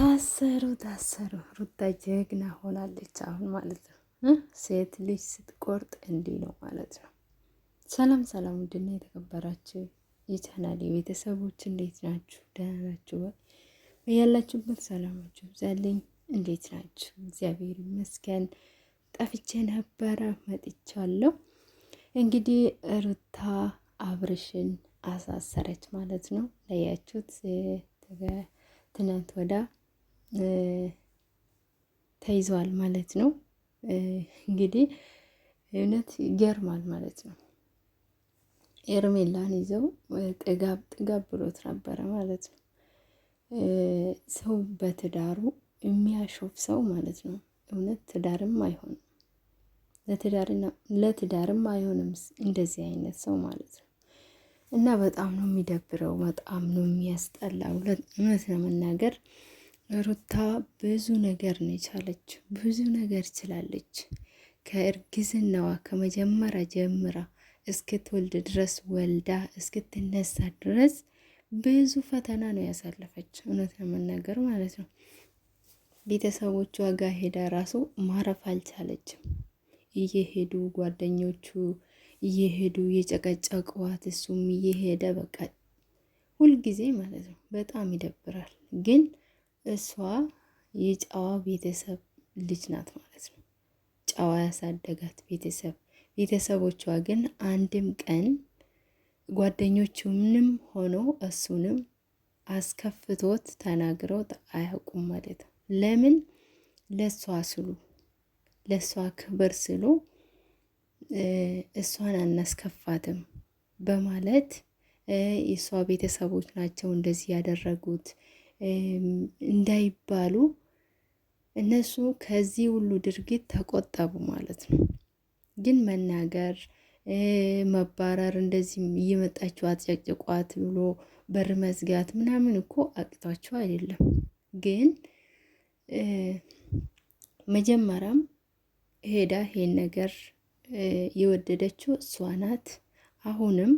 ታሰሩ ሩታ ጀግና ሆናለች አሁን ማለት ነው። ሴት ልጅ ስትቆርጥ እንዲህ ነው ማለት ነው። ሰላም ውድና የተከበራችሁ የቻናሌ ቤተሰቦች እንዴት ናችሁ? ደህና ናችሁ? ያላችሁበት ሰላማችሁ ይብዛልኝ። እንዴት ናችሁ? እግዚአብሔር ይመስገን። ጠፍቼ ነበረ መጥቻለሁ። እንግዲህ ሩታ አብርሽን አሳሰረች ማለት ነው። ለያችሁት ትናንት ወዳ ተይዟል ማለት ነው። እንግዲህ እውነት ይገርማል ማለት ነው። ኤርሜላን ይዘው ጥጋብ ብሎት ነበረ ማለት ነው። ሰው በትዳሩ የሚያሾፍ ሰው ማለት ነው። እውነት ትዳርም አይሆንም፣ ለትዳርም አይሆንም እንደዚህ አይነት ሰው ማለት ነው። እና በጣም ነው የሚደብረው፣ በጣም ነው የሚያስጠላው። እውነት ለመናገር ሩታ ብዙ ነገር ነው የቻለችው፣ ብዙ ነገር ችላለች። ከእርግዝናዋ ከመጀመሪያ ጀምራ እስክትወልድ ድረስ ወልዳ እስክትነሳ ድረስ ብዙ ፈተና ነው ያሳለፈች፣ እውነት ለመናገር ማለት ነው። ቤተሰቦቿ ጋር ሄዳ ራሱ ማረፍ አልቻለችም። እየሄዱ ጓደኞቹ እየሄዱ የጨቀጨቀዋት፣ እሱም እየሄደ በቃ ሁልጊዜ ማለት ነው። በጣም ይደብራል። ግን እሷ የጨዋ ቤተሰብ ልጅ ናት ማለት ነው። ጨዋ ያሳደጋት ቤተሰቦቿ ግን አንድም ቀን ጓደኞቹ ምንም ሆኖ እሱንም አስከፍቶት ተናግረው አያውቁም ማለት ነው። ለምን? ለእሷ ስሉ፣ ለእሷ ክብር ስሉ እሷን አናስከፋትም በማለት የእሷ ቤተሰቦች ናቸው እንደዚህ ያደረጉት እንዳይባሉ እነሱ ከዚህ ሁሉ ድርጊት ተቆጠቡ ማለት ነው። ግን መናገር፣ መባረር፣ እንደዚህ እየመጣችሁ አትጨቅጭቋት ብሎ በር መዝጋት ምናምን እኮ አቅቷቸው አይደለም። ግን መጀመሪያም ሄዳ ይሄን ነገር የወደደችው እሷ ናት። አሁንም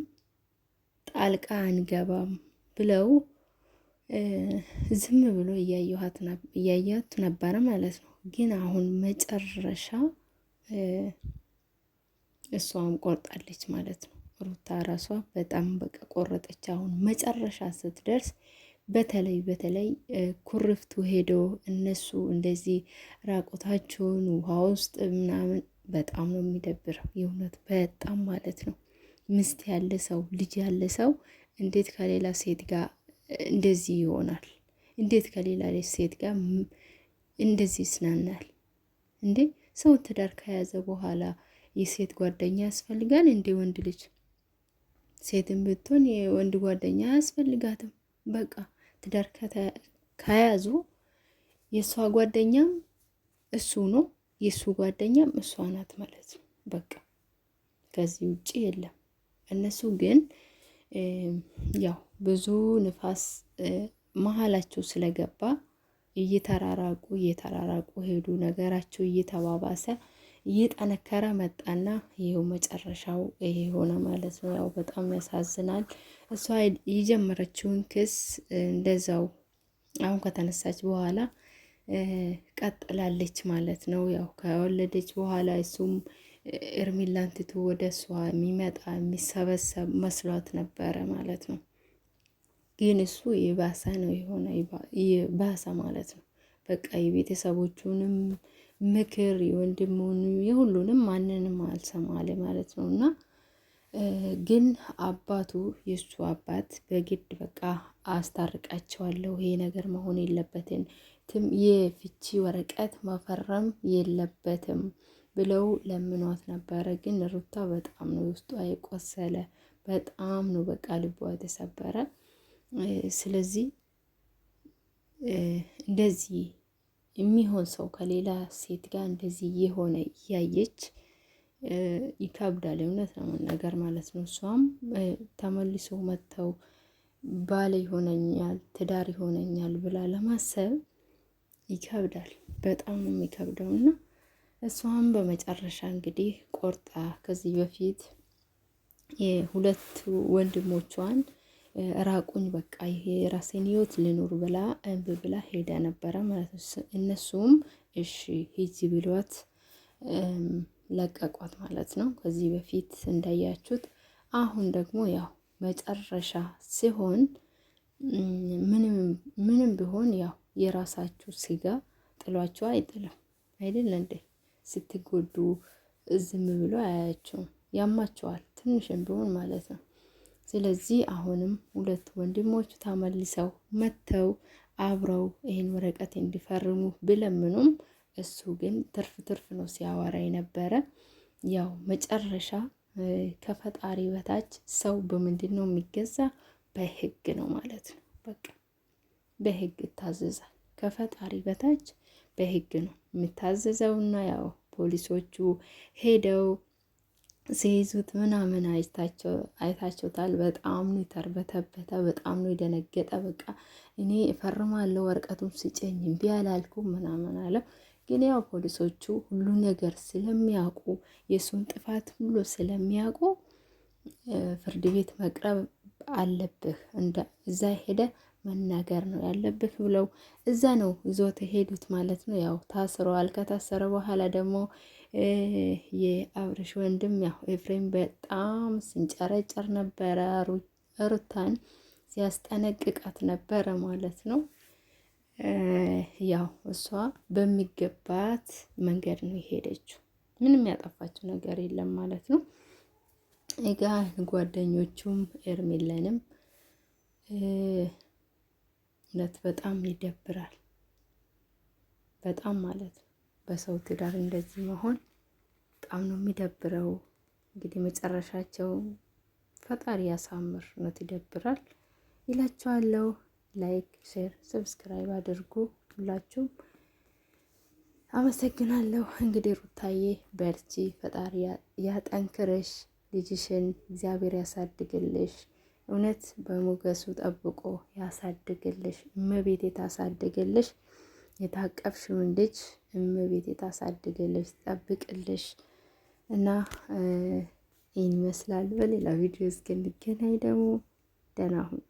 ጣልቃ አንገባም ብለው ዝም ብሎ እያያት ነበረ ማለት ነው። ግን አሁን መጨረሻ እሷም ቆርጣለች ማለት ነው። ሩታ ራሷ በጣም በቃ ቆረጠች። አሁን መጨረሻ ስትደርስ በተለይ ኩርፍቱ ሄዶ እነሱ እንደዚህ ራቆታቸውን ውሃ ውስጥ ምናምን በጣም ነው የሚደብረው። የእውነት በጣም ማለት ነው። ሚስት ያለ ሰው፣ ልጅ ያለ ሰው እንዴት ከሌላ ሴት ጋር እንደዚህ ይሆናል? እንዴት ከሌላ ሴት ጋር እንደዚህ ይስናናል እንዴ? ሰው ትዳር ከያዘ በኋላ የሴት ጓደኛ ያስፈልጋል እንዴ? ወንድ ልጅ ሴትን ብትሆን የወንድ ጓደኛ አያስፈልጋትም። በቃ ትዳር ከያዙ የእሷ ጓደኛም እሱ ነው፣ የእሱ ጓደኛም እሷ ናት ማለት ነው። በቃ ከዚህ ውጭ የለም። እነሱ ግን ያው ብዙ ንፋስ መሀላቸው ስለገባ እየተራራቁ ሄዱ። ነገራቸው እየተባባሰ እየጠነከረ መጣና ይሄው መጨረሻው ይሄ ሆነ ማለት ነው። ያው በጣም ያሳዝናል። እሷ የጀመረችውን ክስ እንደዛው አሁን ከተነሳች በኋላ ቀጥላለች ማለት ነው። ያው ከወለደች በኋላ እሱም ኤርሚላን ትቶ ወደ እሷ የሚመጣ የሚሰበሰብ መስሏት ነበረ ማለት ነው። ግን እሱ የባሰ ነው የሆነ የባሰ ማለት ነው። በቃ የቤተሰቦቹንም ምክር የወንድሙን የሁሉንም ማንንም አልሰማለ ማለት ነው። እና ግን አባቱ የእሱ አባት በግድ በቃ አስታርቃቸዋለሁ፣ ይሄ ነገር መሆን የለበትም፣ የፍቺ ወረቀት መፈረም የለበትም ብለው ለምኗት ነበረ። ግን ሩታ በጣም ነው ውስጧ የቆሰለ፣ በጣም ነው በቃ ልቧ የተሰበረ። ስለዚህ እንደዚህ የሚሆን ሰው ከሌላ ሴት ጋር እንደዚህ የሆነ እያየች ይከብዳል፣ እውነት ለመናገር ማለት ነው። እሷም ተመልሶ መጥተው ባል ይሆነኛል፣ ትዳር ይሆነኛል ብላ ለማሰብ ይከብዳል፣ በጣም ነው የሚከብደው። እና እሷም በመጨረሻ እንግዲህ ቆርጣ ከዚህ በፊት የሁለት ወንድሞቿን ራቁኝ በቃ ይሄ የራሴን ህይወት ልኑር ብላ እምቢ ብላ ሄዳ ነበረ ማለት ነው። እነሱም እሺ ሂጂ ብሏት ለቀቋት ማለት ነው። ከዚህ በፊት እንዳያችሁት። አሁን ደግሞ ያው መጨረሻ ሲሆን ምንም ቢሆን ያው የራሳችሁ ስጋ ጥሏችሁ አይጥልም አይደል እንዴ? ስትጎዱ ዝም ብሎ አያያቸውም፣ ያማቸዋል ትንሽም ቢሆን ማለት ነው። ስለዚህ አሁንም ሁለት ወንድሞቹ ተመልሰው መጥተው አብረው ይህን ወረቀት እንዲፈርሙ ብለምኑም እሱ ግን ትርፍ ነው ሲያወራ የነበረ። ያው መጨረሻ ከፈጣሪ በታች ሰው በምንድን ነው የሚገዛ? በህግ ነው ማለት ነው። በቃ በህግ ይታዘዛል። ከፈጣሪ በታች በህግ ነው የሚታዘዘውና ያው ፖሊሶቹ ሄደው ሲይዙት ምናምን አይታቸውታል። በጣም ነው የተርበተበተ፣ በጣም ነው የደነገጠ። በቃ እኔ እፈርማለሁ ወረቀቱን ስጭኝ እምቢ አላልኩም ምናምን አለው። ግን ያው ፖሊሶቹ ሁሉ ነገር ስለሚያውቁ የሱን ጥፋት ሁሉ ስለሚያውቁ ፍርድ ቤት መቅረብ አለብህ እዛ ሄደ መናገር ነው ያለብህ ብለው እዛ ነው ይዞት ሄዱት ማለት ነው። ያው ታስረዋል። ከታሰረ በኋላ ደግሞ የአብርሽ ወንድም ያው ኤፍሬም በጣም ሲንጨረጨር ነበረ፣ ሩታን ሲያስጠነቅቃት ነበረ ማለት ነው። ያው እሷ በሚገባት መንገድ ነው የሄደችው፣ ምንም ያጠፋችው ነገር የለም ማለት ነው። እጋ ጓደኞቹም ኤርሚለንም እውነት በጣም ይደብራል፣ በጣም ማለት ነው። በሰው ትዳር እንደዚህ መሆን በጣም ነው የሚደብረው። እንግዲህ መጨረሻቸው ፈጣሪ ያሳምር። እውነት ይደብራል ይላችኋለሁ። ላይክ፣ ሼር፣ ሰብስክራይብ አድርጉ ሁላችሁም። አመሰግናለሁ። እንግዲህ ሩታዬ በርቺ፣ ፈጣሪ ያጠንክርሽ፣ ልጅሽን እግዚአብሔር ያሳድግልሽ፣ እውነት በሞገሱ ጠብቆ ያሳድግልሽ፣ እመቤቴ ታሳድግልሽ፣ የታቀፍሽውን ልጅ እመቤቴ ታሳድግልሽ፣ ጠብቅልሽ እና ይህን ይመስላል። በሌላ ቪዲዮ እስክንገናኝ ደግሞ ደህና ሁኑ።